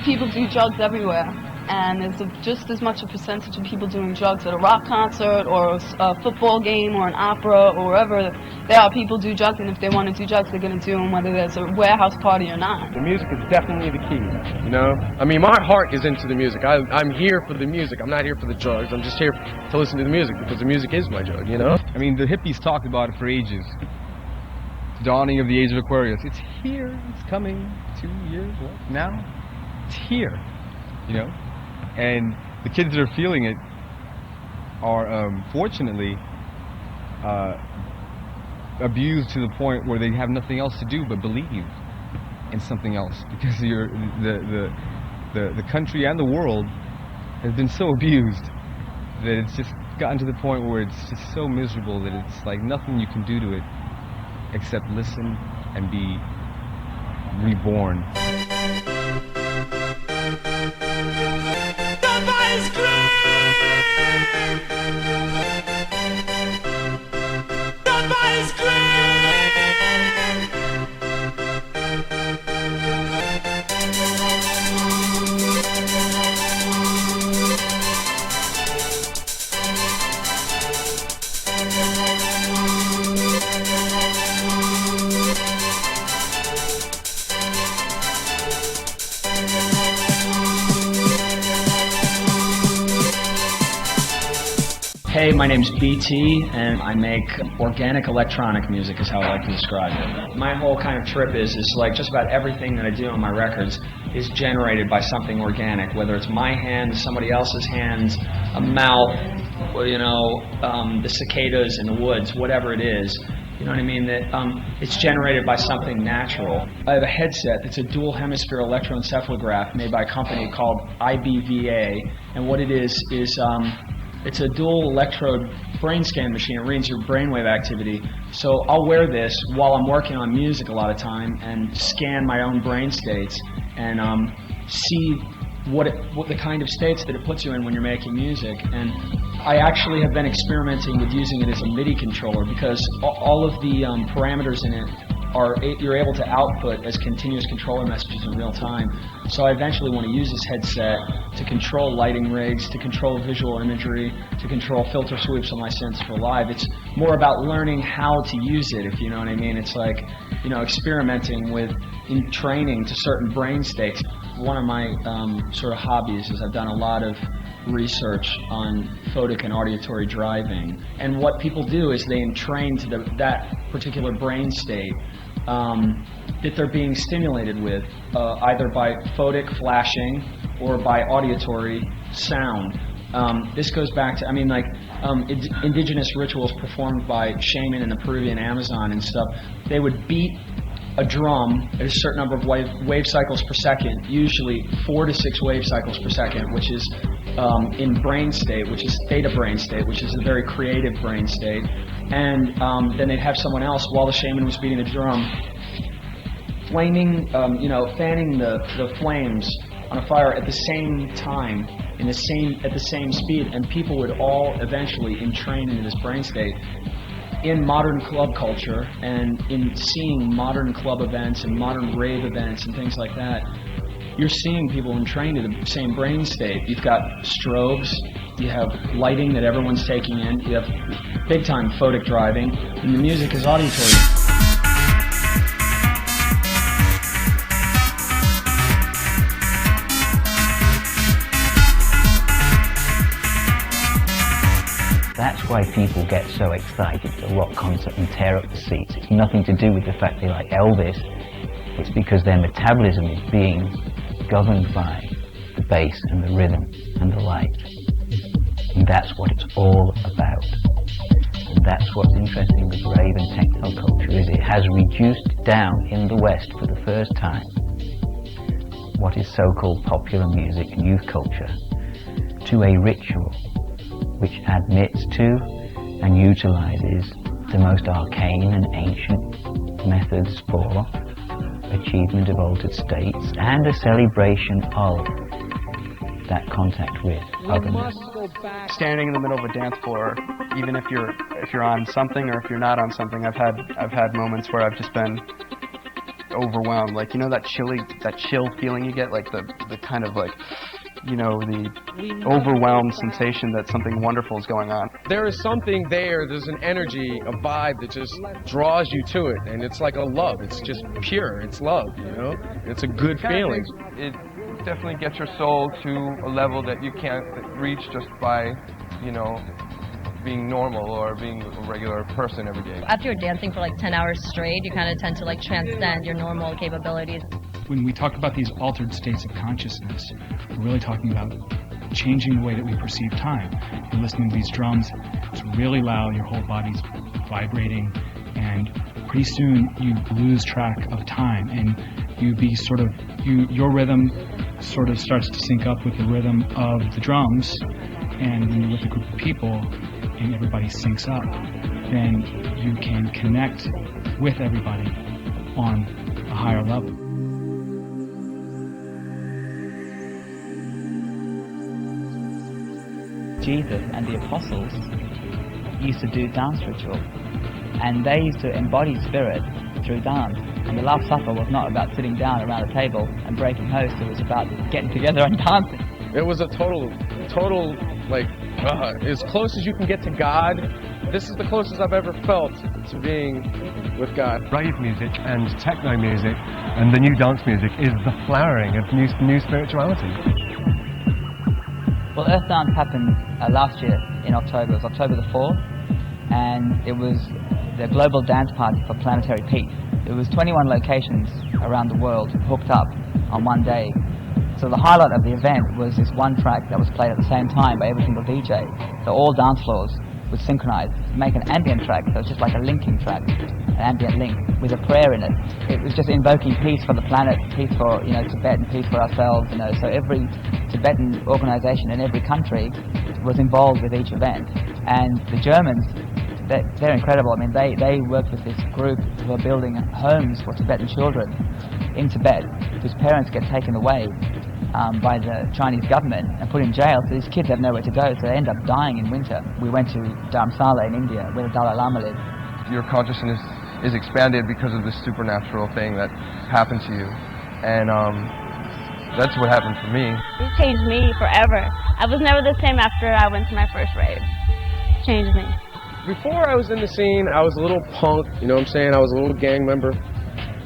people do drugs everywhere, and there's just as much a percentage of people doing drugs at a rock concert or a football game or an opera or wherever there are people do drugs, and if they want to do drugs, they're going to do them whether there's a warehouse party or not. The music is definitely the key, you know? I mean, my heart is into the music. I'm here for the music. I'm not here for the drugs. I'm just here to listen to the music because the music is my drug, you know? I mean, the hippies talked about it for ages. Dawning of the age of Aquarius. It's here. It's coming. 2 years now. It's here, you know? And the kids that are feeling it are, fortunately, abused to the point where they have nothing else to do but believe in something else, because the country and the world has been so abused that it's just gotten to the point where it's just so miserable that it's like nothing you can do to it except listen and be reborn. Hey, my name's BT, and I make organic electronic music is how I like to describe it. My whole kind of trip is like just about everything that I do on my records is generated by something organic, whether it's my hands, somebody else's hands, a mouth, or, you know, the cicadas in the woods, whatever it is. You know what I mean? That it's generated by something natural. I have a headset that's a dual hemisphere electroencephalograph made by a company called IBVA, and what it is it's a dual electrode brain scan machine. It reads your brainwave activity. So I'll wear this while I'm working on music a lot of time and scan my own brain states and see what the kind of states that it puts you in when you're making music. And I actually have been experimenting with using it as a MIDI controller because all of the parameters in it you're able to output as continuous controller messages in real time. So I eventually want to use this headset to control lighting rigs, to control visual imagery, to control filter sweeps on my synths for live. It's more about learning how to use it, if you know what I mean. It's like, you know, experimenting with in training to certain brain states. One of my sort of hobbies is I've done a lot of research on photic and auditory driving, and what people do is they entrain to that particular brain state that they're being stimulated with, either by photic flashing or by auditory sound. This goes back to, I mean, like indigenous rituals performed by shaman in the Peruvian Amazon and stuff. They would beat a drum at a certain number of wave cycles per second, usually 4 to 6 wave cycles per second, which is in brain state, which is theta brain state, which is a very creative brain state. And then they'd have someone else, while the shaman was beating the drum, flaming, fanning the flames on a fire at the same time, at the same speed, and people would all eventually entrain into this brain state. In modern club culture and in seeing modern club events and modern rave events and things like that, you're seeing people entrained to the same brain state. You've got strobes, you have lighting that everyone's taking in, you have big time photic driving, and the music is auditory. That's why people get so excited at a rock concert and tear up the seats. It's nothing to do with the fact they like Elvis. It's because their metabolism is being governed by the bass and the rhythm and the light. And that's what it's all about. And that's what's interesting with rave and techno culture, is it has reduced down in the West for the first time what is so-called popular music and youth culture to a ritual which admits to and utilizes the most arcane and ancient methods for achievement of altered states and a celebration of that contact with otherness. Standing in the middle of a dance floor, even if you're on something or if you're not on something, I've had moments where I've just been overwhelmed. Like, you know that chill feeling you get, like the kind of like, you know, the overwhelmed sensation that something wonderful is going on. There is something there, there's an energy, a vibe that just draws you to it, and it's like a love, it's just pure, it's love, you know? It's a good feeling. It definitely gets your soul to a level that you can't reach just by, you know, being normal or being a regular person every day. After you're dancing for like 10 hours straight, you kind of tend to like transcend your normal capabilities. When we talk about these altered states of consciousness, we're really talking about changing the way that we perceive time. You're listening to these drums, it's really loud, your whole body's vibrating, and pretty soon you lose track of time, and your rhythm sort of starts to sync up with the rhythm of the drums, and when you're with a group of people and everybody syncs up, then you can connect with everybody on a higher level. Jesus and the apostles used to do dance ritual, and they used to embody spirit through dance. And the Last Supper was not about sitting down around a table and breaking host, it was about getting together and dancing. It was a total, like, as close as you can get to God. This is the closest I've ever felt to being with God. Rave music and techno music and the new dance music is the flowering of new spirituality. Well, Earth Dance happened last year in October. It was October the 4th, and it was the global dance party for planetary peace. It was 21 locations around the world hooked up on one day. So the highlight of the event was this one track that was played at the same time by every single DJ. So all dance floors would synchronize, make an ambient track, so it's just like a linking track, an ambient link with a prayer in it. It was just invoking peace for the planet, peace for, you know, Tibet, and peace for ourselves, you know. So every Tibetan organization in every country was involved with each event. And the Germans, they're incredible. I mean, they worked with this group who are building homes for Tibetan children in Tibet, whose parents get taken away by the Chinese government and put in jail, so these kids have nowhere to go, so they end up dying in winter. We went to Dharamsala in India, where the Dalai Lama lives. Your consciousness is expanded because of this supernatural thing that happened to you, and that's what happened for me. It changed me forever. I was never the same after I went to my first rave. It changed me. Before I was in the scene, I was a little punk, you know what I'm saying? I was a little gang member.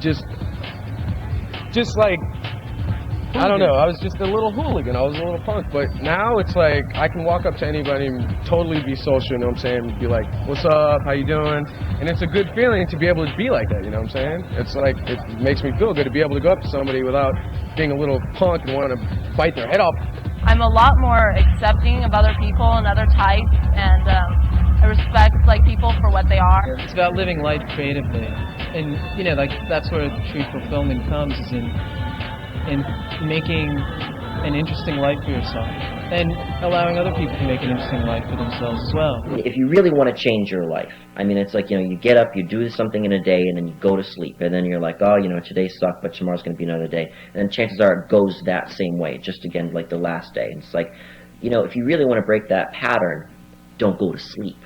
Just like, I don't know, I was just a little hooligan, I was a little punk, but now it's like, I can walk up to anybody and totally be social, you know what I'm saying? Be like, what's up, how you doing? And it's a good feeling to be able to be like that, you know what I'm saying? It's like, it makes me feel good to be able to go up to somebody without being a little punk and want to bite their head off. I'm a lot more accepting of other people and other types, and I respect like people for what they are. It's about living life creatively, and you know, like that's where true fulfillment comes, is in making an interesting life for yourself and allowing other people to make an interesting life for themselves as well. If you really want to change your life, I mean, it's like, you know, you get up, you do something in a day, and then you go to sleep, and then you're like, oh, you know, today sucked, but tomorrow's going to be another day, and then chances are it goes that same way, just again like the last day. And it's like, you know, if you really want to break that pattern, don't go to sleep.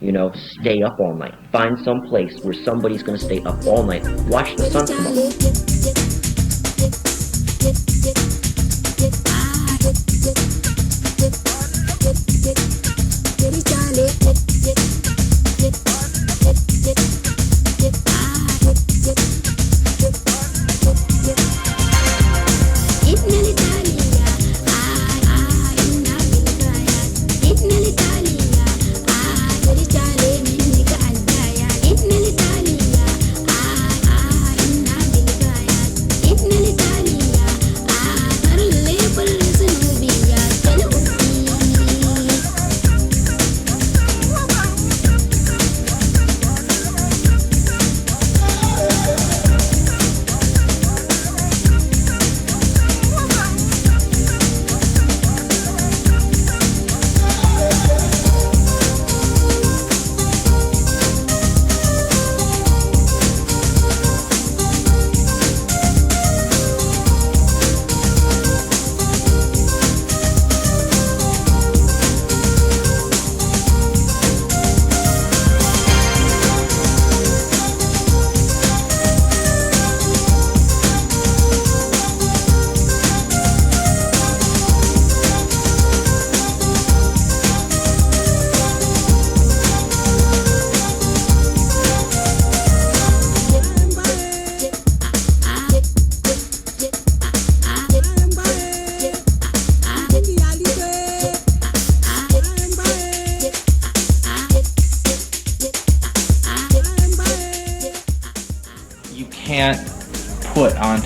You know, stay up all night. Find some place where somebody's going to stay up all night. Watch the sun come up.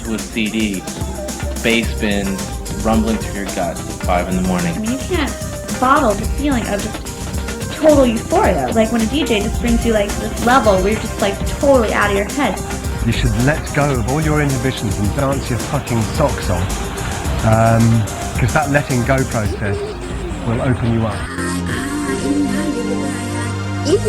to a CD, bass bin rumbling through your gut at 5 in the morning. I mean, you can't bottle the feeling of just total euphoria. Like when a DJ just brings you like this level where you're just like totally out of your head. You should let go of all your inhibitions and dance your fucking socks off. Because that letting go process will open you up. If